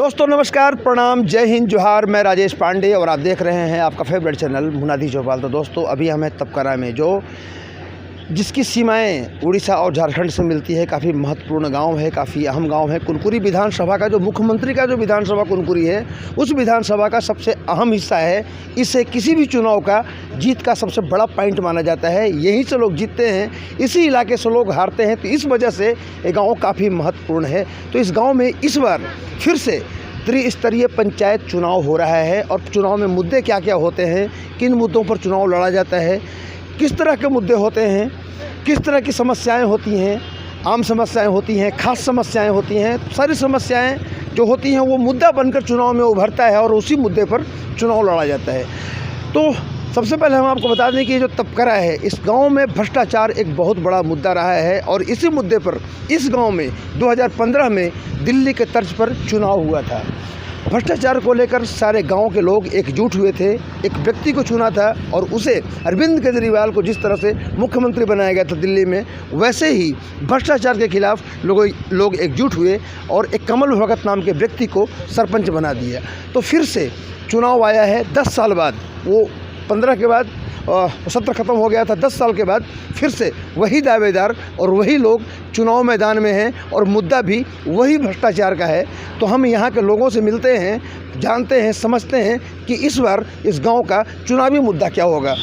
दोस्तों नमस्कार, प्रणाम, जय हिंद, जोहार। मैं राजेश पांडे और आप देख रहे हैं आपका फेवरेट चैनल मुनादी चौपाल। तो दोस्तों अभी हम हैं तपकरा में, जो जिसकी सीमाएं उड़ीसा और झारखंड से मिलती है। काफ़ी महत्वपूर्ण गांव है, काफ़ी अहम गांव है। कुनकुरी विधानसभा का जो मुख्यमंत्री का जो विधानसभा कुनकुरी है, उस विधानसभा का सबसे अहम हिस्सा है। इससे किसी भी चुनाव का जीत का सबसे बड़ा पॉइंट माना जाता है। यहीं से लोग जीतते हैं, इसी इलाके से लोग हारते हैं। तो इस वजह से ये गाँव काफ़ी महत्वपूर्ण है। तो इस गाँव में इस बार फिर से त्रिस्तरीय पंचायत चुनाव हो रहा है। और चुनाव में मुद्दे क्या क्या होते हैं, किन मुद्दों पर चुनाव लड़ा जाता है, किस तरह के मुद्दे होते हैं, किस तरह की समस्याएं होती हैं, आम समस्याएं होती हैं, खास समस्याएं होती हैं। सारी समस्याएं जो होती हैं वो मुद्दा बनकर चुनाव में उभरता है और उसी मुद्दे पर चुनाव लड़ा जाता है। तो सबसे पहले हम आपको बता दें कि ये जो तपकरा है, इस गांव में भ्रष्टाचार एक बहुत बड़ा मुद्दा रहा है। और इसी मुद्दे पर इस गांव में 2015 में दिल्ली के तर्ज पर चुनाव हुआ था। भ्रष्टाचार को लेकर सारे गांव के लोग एकजुट हुए थे। एक व्यक्ति को चुना था और उसे अरविंद केजरीवाल को जिस तरह से मुख्यमंत्री बनाया गया था दिल्ली में, वैसे ही भ्रष्टाचार के खिलाफ लोग एकजुट हुए और एक कमल भगत नाम के व्यक्ति को सरपंच बना दिया। तो फिर से चुनाव आया है 10 साल बाद। वो 15 के बाद सत्र ख़त्म हो गया था। 10 साल के बाद फिर से वही दावेदार और वही लोग चुनाव मैदान में हैं और मुद्दा भी वही भ्रष्टाचार का है। तो हम यहाँ के लोगों से मिलते हैं, जानते हैं, समझते हैं कि इस बार इस गांव का चुनावी मुद्दा क्या होगा।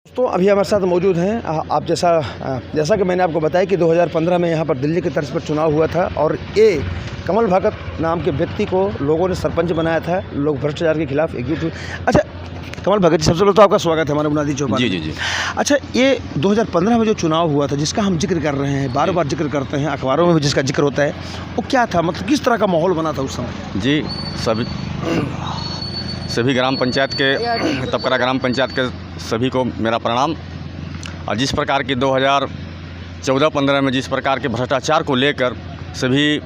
तो अभी हमारे साथ मौजूद हैं आप जैसा कि मैंने आपको बताया कि 2015 में यहाँ पर दिल्ली की तर्ज पर चुनाव हुआ था और ये कमल भगत नाम के व्यक्ति को लोगों ने सरपंच बनाया था। लोग भ्रष्टाचार के खिलाफ एकजुट हुए। अच्छा कमल भगत जी, सबसे पहले तो आपका स्वागत है हमारे मुनादी चौपाल। जी। अच्छा, ये 2015 में जो चुनाव हुआ था, जिसका हम जिक्र कर रहे हैं, बार बार जिक्र करते हैं, अखबारों में भी जिसका जिक्र होता है, वो क्या था? मतलब किस तरह का माहौल बना था उस समय? जी, सभी ग्राम पंचायत के, तपकरा ग्राम पंचायत के सभी को मेरा प्रणाम। और जिस प्रकार की 2014-15 में जिस प्रकार के भ्रष्टाचार को लेकर सभी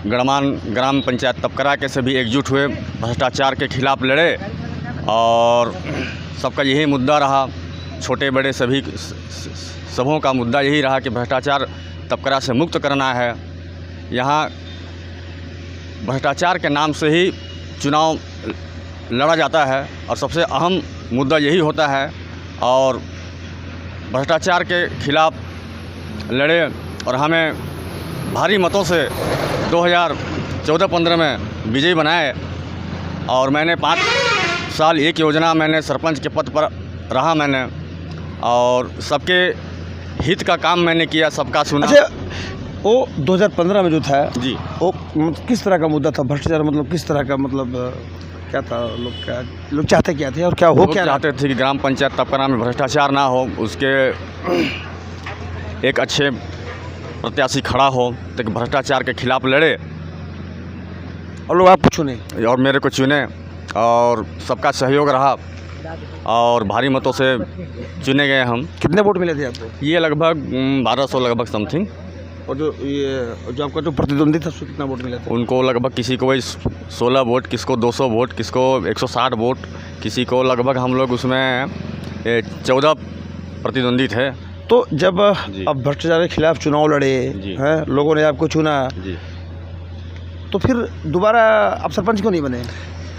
ग्राम पंचायत तपकरा के सभी एकजुट हुए, भ्रष्टाचार के खिलाफ लड़े और सबका यही मुद्दा रहा। छोटे बड़े सबों का मुद्दा यही रहा कि भ्रष्टाचार तपकरा से मुक्त करना है। यहाँ भ्रष्टाचार के नाम से ही चुनाव लड़ा जाता है और सबसे अहम मुद्दा यही होता है। और भ्रष्टाचार के खिलाफ लड़े और हमें भारी मतों से 2014-15 में विजयी बनाए। और मैंने 5 साल एक योजना मैंने सरपंच के पद पर रहा मैंने, और सबके हित का काम मैंने किया, सबका सुना। अच्छा, वो 2015 में जो था जी, वो किस तरह का मुद्दा था? भ्रष्टाचार मतलब किस तरह का, मतलब क्या था? लोग चाहते क्या थे और क्या हो क्या चाहते थे कि ग्राम पंचायत तपकरा में भ्रष्टाचार ना हो, उसके एक अच्छे प्रत्याशी खड़ा हो, तो भ्रष्टाचार के खिलाफ लड़े और लोग आपको चुने और मेरे को चुने और सबका सहयोग रहा और भारी मतों से चुने गए हम। कितने वोट मिले थे आपको? ये लगभग 1200 लगभग समथिंग। और जो आपका जो प्रतिद्वंदी था, उसको कितना वोट मिला था? उनको लगभग किसी को वही 16 वोट, किसको 200 वोट, किसको 160 वोट, किसी को लगभग हम लोग उसमें 14 प्रतिद्वंदी थे। तो जब अब भ्रष्टाचार के खिलाफ चुनाव लड़े हैं, लोगों ने आपको चुना जी, तो फिर दोबारा आप सरपंच क्यों नहीं बने?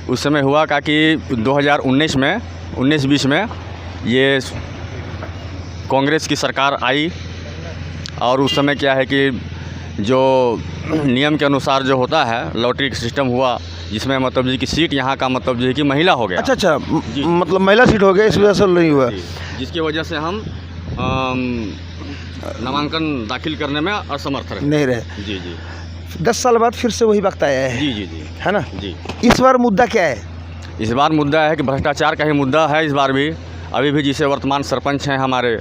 उस समय हुआ क्या कि 2019 में 19-20 में ये कांग्रेस की सरकार आई और उस समय क्या है कि जो नियम के अनुसार जो होता है लॉटरी सिस्टम हुआ, जिसमें मतलब जी की सीट यहाँ का मतलब जो है कि महिला हो गया। अच्छा, मतलब महिला सीट हो गया, इस वजह से नहीं हुआ, जिसकी वजह से हम नामांकन दाखिल करने में असमर्थ नहीं रहे। जी। 10 साल बाद फिर से वही वक्त आया है। जी, है ना? जी। इस बार मुद्दा क्या है? इस बार मुद्दा है कि भ्रष्टाचार का ही मुद्दा है। इस बार भी अभी भी जिसे वर्तमान सरपंच हैं हमारे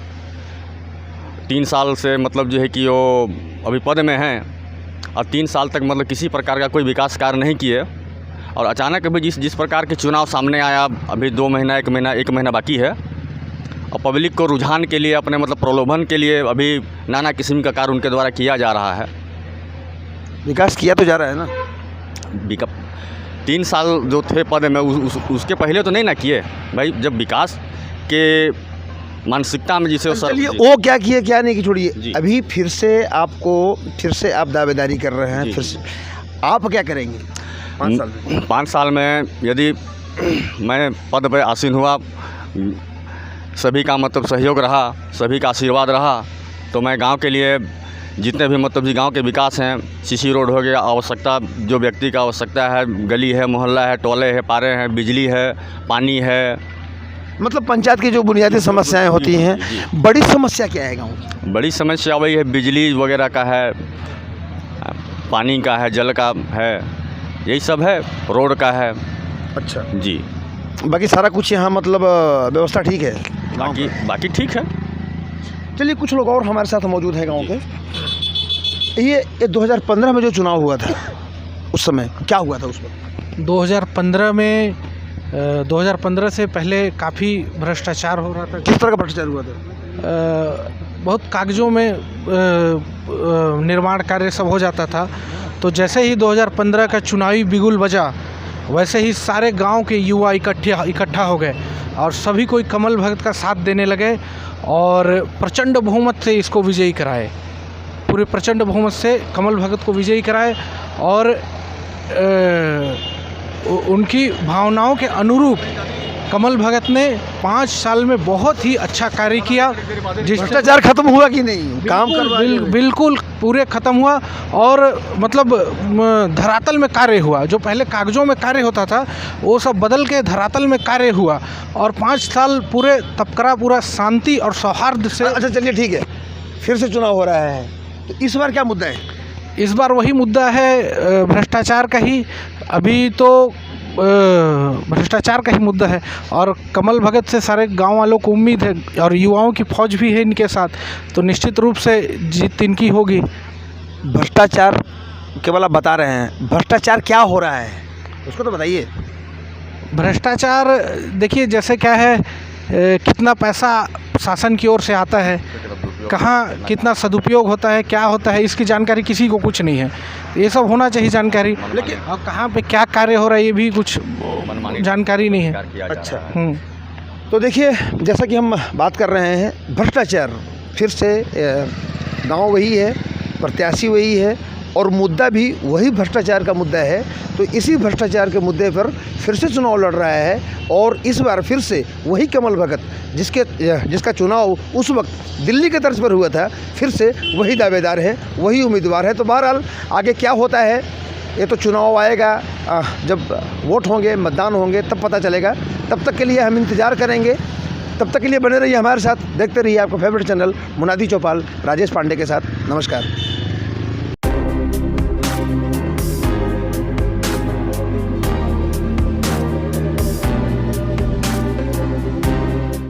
3 साल से मतलब जो है कि वो अभी पद में हैं और 3 साल तक मतलब किसी प्रकार का कोई विकास कार्य नहीं किए। और अचानक अभी जिस प्रकार के चुनाव सामने आया, अभी 2 महीना 1 महीना बाकी है और पब्लिक को रुझान के लिए, अपने मतलब प्रलोभन के लिए अभी नाना किस्म का कार्य उनके द्वारा किया जा रहा है। विकास किया तो जा रहा है ना? 3 साल जो थे पद में उसके पहले तो नहीं ना किए भाई। जब विकास के मानसिकता में जिसे चलिए वो क्या किए क्या नहीं की छोड़िए, अभी फिर से आप दावेदारी कर रहे हैं, फिर से आप क्या करेंगे? 5 साल में यदि मैं पद पर आसीन हुआ, सभी का मतलब सहयोग रहा, सभी का आशीर्वाद रहा, तो मैं गांव के लिए जितने भी मतलब गांव के विकास हैं, सीसी रोड हो गया, आवश्यकता जो व्यक्ति का आवश्यकता है, गली है, मोहल्ला है, टोले है, पारे हैं, बिजली है, पानी है, मतलब पंचायत की जो बुनियादी समस्याएं होती हैं, बड़ी समस्या क्या है गाँव की? बड़ी समस्या वही है, बिजली वगैरह का है, पानी का है, जल का है, यही सब है, रोड का है। अच्छा जी, बाकी सारा कुछ यहाँ मतलब व्यवस्था ठीक है? बाकी ठीक है। चलिए, कुछ लोग और हमारे साथ मौजूद हैं गांव के। ये 2015 में जो चुनाव हुआ था, उस समय क्या हुआ था? उस वक्त 2015 में 2015 से पहले काफ़ी भ्रष्टाचार हो रहा था। किस तरह का भ्रष्टाचार हुआ था? बहुत कागजों में निर्माण कार्य सब हो जाता था। तो जैसे ही 2015 का चुनावी बिगुल बजा, वैसे ही सारे गांव के युवा इकट्ठा हो गए और सभी कोई कमल भगत का साथ देने लगे और प्रचंड बहुमत से इसको विजयी कराए। पूरे प्रचंड बहुमत से कमल भगत को विजयी कराए और उनकी भावनाओं के अनुरूप कमल भगत ने 5 साल में बहुत ही अच्छा कार्य किया। भ्रष्टाचार खत्म हुआ कि नहीं? काम बिल्कुल पूरे ख़त्म हुआ और मतलब धरातल में कार्य हुआ। जो पहले कागजों में कार्य होता था, वो सब बदल के धरातल में कार्य हुआ और 5 साल पूरे तबकरा पूरा शांति और सौहार्द से। अच्छा चलिए ठीक है, फिर से चुनाव हो रहा है, तो इस बार क्या मुद्दा है? इस बार वही मुद्दा है, भ्रष्टाचार का ही। अभी तो भ्रष्टाचार का ही मुद्दा है और कमल भगत से सारे गांव वालों को उम्मीद है और युवाओं की फौज भी है इनके साथ, तो निश्चित रूप से जीत इनकी होगी। भ्रष्टाचार केवल आप बता रहे हैं, भ्रष्टाचार क्या हो रहा है उसको तो बताइए। भ्रष्टाचार देखिए जैसे क्या है, कितना पैसा शासन की ओर से आता है, कहाँ कितना सदुपयोग होता है, क्या होता है, इसकी जानकारी किसी को कुछ नहीं है। ये सब होना चाहिए जानकारी, लेकिन और कहाँ पे क्या कार्य हो रहा है ये भी कुछ जानकारी नहीं है। अच्छा, तो देखिए जैसा कि हम बात कर रहे हैं, भ्रष्टाचार फिर से गांव वही है, प्रत्याशी वही है और मुद्दा भी वही भ्रष्टाचार का मुद्दा है। तो इसी भ्रष्टाचार के मुद्दे पर फिर से चुनाव लड़ रहा है और इस बार फिर से वही कमल भगत जिसका चुनाव उस वक्त दिल्ली के तर्ज पर हुआ था, फिर से वही दावेदार है, वही उम्मीदवार है। तो बहरहाल आगे क्या होता है ये तो चुनाव आएगा, जब वोट होंगे, मतदान होंगे, तब पता चलेगा। तब तक के लिए हम इंतज़ार करेंगे। तब तक के लिए बने रहिए हमारे साथ, देखते रहिए आपका फेवरेट चैनल मुनादी चौपाल राजेश पांडे के साथ। नमस्कार।